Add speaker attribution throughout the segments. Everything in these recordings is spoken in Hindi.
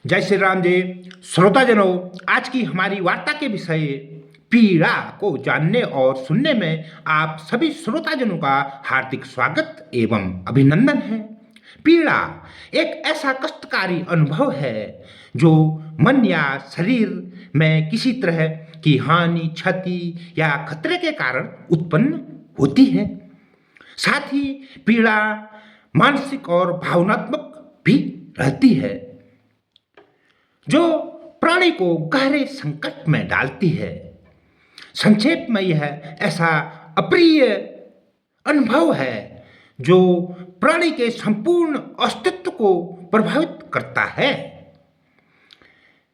Speaker 1: जय श्री राम जी। श्रोताजनों, आज की हमारी वार्ता के विषय पीड़ा को जानने और सुनने में आप सभी श्रोताजनों का हार्दिक स्वागत एवं अभिनंदन है। पीड़ा एक ऐसा कष्टकारी अनुभव है जो मन या शरीर में किसी तरह की हानि, क्षति या खतरे के कारण उत्पन्न होती है। साथ ही पीड़ा मानसिक और भावनात्मक भी रहती है, जो प्राणी को गहरे संकट में डालती है। संक्षेप में यह ऐसा अप्रिय अनुभव है जो प्राणी के संपूर्ण अस्तित्व को प्रभावित करता है।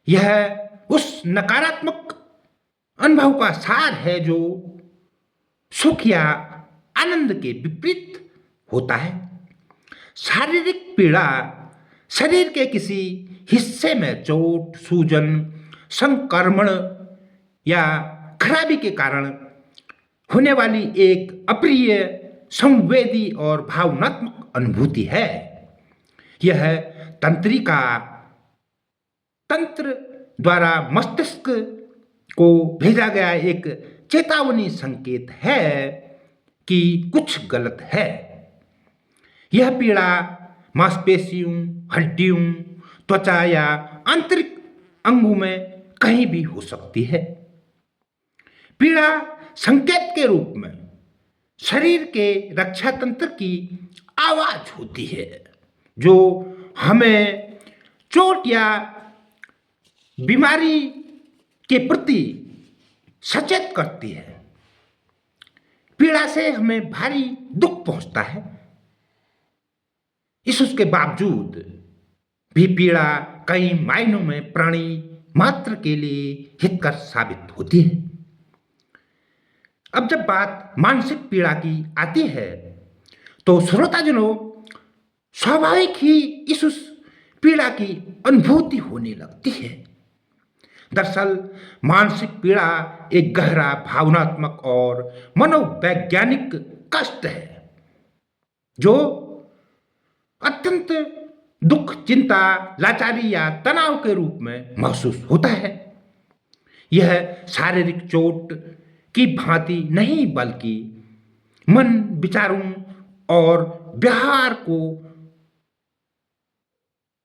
Speaker 1: यह उस नकारात्मक अनुभव का सार है जो सुख या आनंद के विपरीत होता है। शारीरिक पीड़ा शरीर के किसी हिस्से में चोट, सूजन, संक्रमण या खराबी के कारण होने वाली एक अप्रिय, संवेदी और भावनात्मक अनुभूति है। यह तंत्र द्वारा मस्तिष्क को भेजा गया एक चेतावनी संकेत है कि कुछ गलत है। यह पीड़ा मांसपेशियों, हड्डियों, त्वचा या आंतरिक अंगों में कहीं भी हो सकती है। पीड़ा संकेत के रूप में शरीर के रक्षा तंत्र की आवाज होती है, जो हमें चोट या बीमारी के प्रति सचेत करती है। पीड़ा से हमें भारी दुख पहुंचता है। उसके बावजूद भी पीड़ा कई मायनों में प्राणी मात्र के लिए हितकर साबित होती है। अब जब बात मानसिक पीड़ा की आती है तो श्रोताजनों, स्वाभाविक ही उस पीड़ा की अनुभूति होने लगती है। दरअसल मानसिक पीड़ा एक गहरा भावनात्मक और मनोवैज्ञानिक कष्ट है जो अत्यंत दुख, चिंता, लाचारी या तनाव के रूप में महसूस होता है। यह शारीरिक चोट की भांति नहीं, बल्कि मन, विचारों और व्यवहार को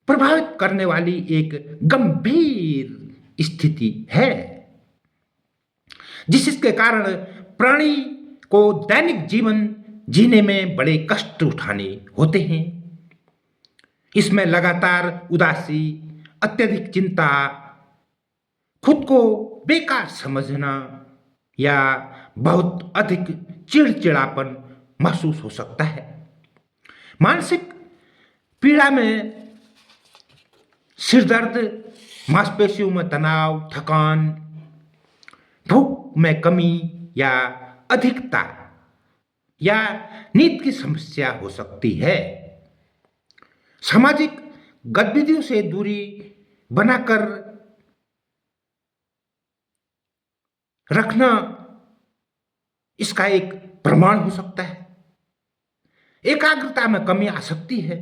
Speaker 1: प्रभावित करने वाली एक गंभीर स्थिति है, जिसके कारण प्राणी को दैनिक जीवन जीने में बड़े कष्ट उठाने होते हैं। इसमें लगातार उदासी, अत्यधिक चिंता, खुद को बेकार समझना या बहुत अधिक चिड़चिड़ापन महसूस हो सकता है। मानसिक पीड़ा में सिरदर्द, मांसपेशियों में तनाव, थकान, भूख में कमी या अधिकता या नींद की समस्या हो सकती है। सामाजिक गतिविधियों से दूरी बनाकर रखना इसका एक प्रमाण हो सकता है। एकाग्रता में कमी आ सकती है।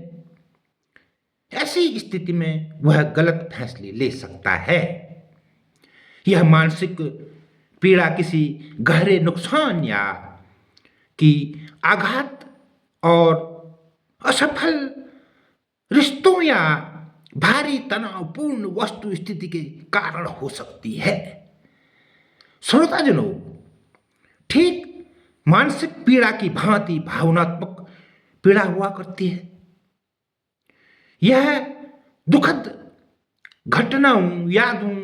Speaker 1: ऐसी स्थिति में वह गलत फैसले ले सकता है। यह मानसिक पीड़ा किसी गहरे नुकसान या की आघात और असफल रिश्तों या भारी तनावपूर्ण वस्तु स्थिति के कारण हो सकती है। श्रोताजनों, ठीक मानसिक पीड़ा की भांति भावनात्मक पीड़ा हुआ करती है। यह दुखद घटनाओं, यादों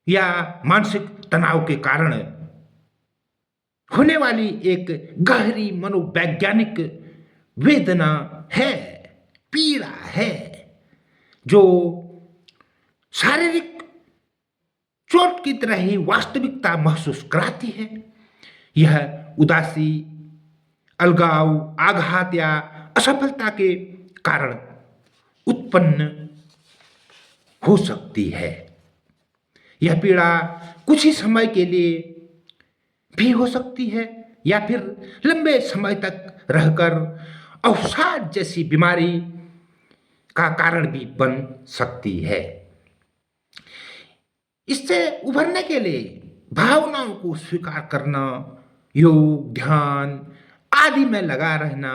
Speaker 1: या मानसिक तनाव के कारण होने वाली एक गहरी मनोवैज्ञानिक वेदना है, पीड़ा है, जो शारीरिक चोट की तरह ही वास्तविकता महसूस कराती है। यह उदासी, अलगाव, आघात या असफलता के कारण उत्पन्न हो सकती है। यह पीड़ा कुछ ही समय के लिए भी हो सकती है या फिर लंबे समय तक रहकर अवसाद जैसी बीमारी का कारण भी बन सकती है। इससे उभरने के लिए भावनाओं को स्वीकार करना, योग, ध्यान आदि में लगा रहना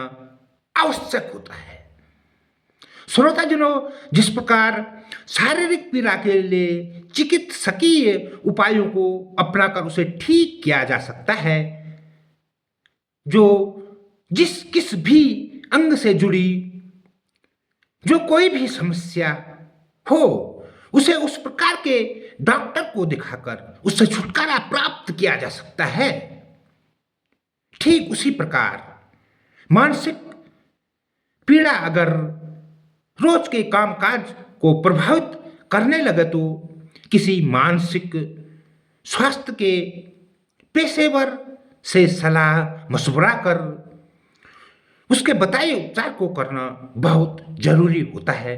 Speaker 1: आवश्यक होता है। श्रोताजनों, जिस प्रकार शारीरिक पीड़ा के लिए चिकित्सकीय उपायों को अपनाकर उसे ठीक किया जा सकता है, जो जिस किस भी अंग से जुड़ी जो कोई भी समस्या हो, उसे उस प्रकार के डॉक्टर को दिखाकर उससे छुटकारा प्राप्त किया जा सकता है। ठीक उसी प्रकार मानसिक पीड़ा अगर रोज के कामकाज को प्रभावित करने लगे तो किसी मानसिक स्वास्थ्य के पेशेवर से सलाह मशवरा कर उसके बताए उपचार को करना बहुत जरूरी होता है।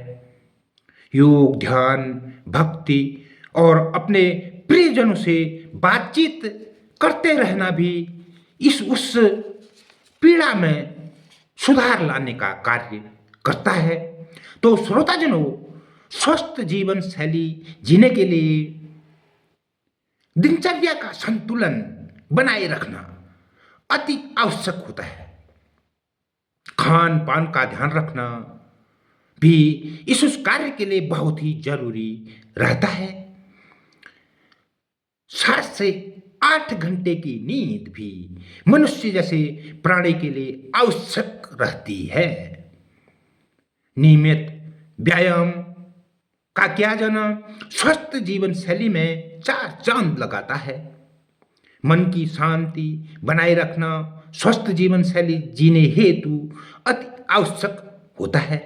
Speaker 1: योग, ध्यान, भक्ति और अपने प्रियजनों से बातचीत करते रहना भी उस पीड़ा में सुधार लाने का कार्य करता है। तो श्रोताजनों, स्वस्थ जीवन शैली जीने के लिए दिनचर्या का संतुलन बनाए रखना अति आवश्यक होता है। खान पान का ध्यान रखना भी उस कार्य के लिए बहुत ही जरूरी रहता है। 7 से 8 घंटे की नींद भी मनुष्य जैसे प्राणी के लिए आवश्यक रहती है। नियमित व्यायाम का किया जाना स्वस्थ जीवन शैली में 4 चांद लगाता है। मन की शांति बनाए रखना स्वस्थ जीवन शैली जीने हेतु अति आवश्यक होता है।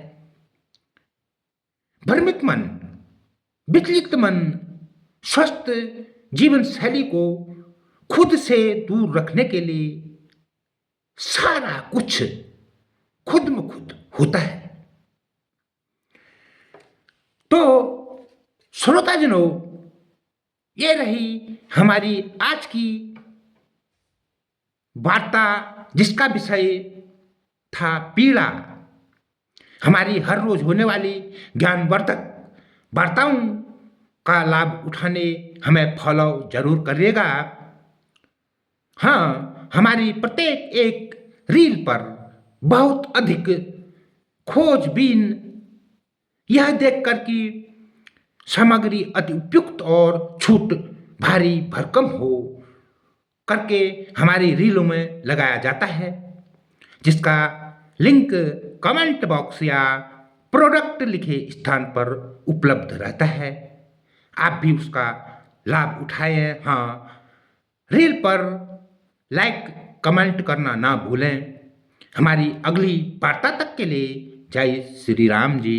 Speaker 1: भ्रमित मन, विचलित मन स्वस्थ जीवन शैली को खुद से दूर रखने के लिए सारा कुछ खुद में खुद होता है। तो श्रोताजनों, ये रही हमारी आज की वार्ता, जिसका विषय था पीड़ा। हमारी हर रोज होने वाली ज्ञानवर्धक वार्ताओं का लाभ उठाने हमें फॉलो जरूर करिएगा। हाँ, हमारी प्रत्येक एक रील पर बहुत अधिक खोजबीन यह देखकर कि सामग्री अति उपयुक्त और छूट भारी भरकम हो करके हमारी रीलों में लगाया जाता है, जिसका लिंक कमेंट बॉक्स या प्रोडक्ट लिखे स्थान पर उपलब्ध रहता है। आप भी उसका लाभ उठाएं। हाँ, रील पर लाइक कमेंट करना ना भूलें। हमारी अगली वार्ता तक के लिए जय श्री राम जी।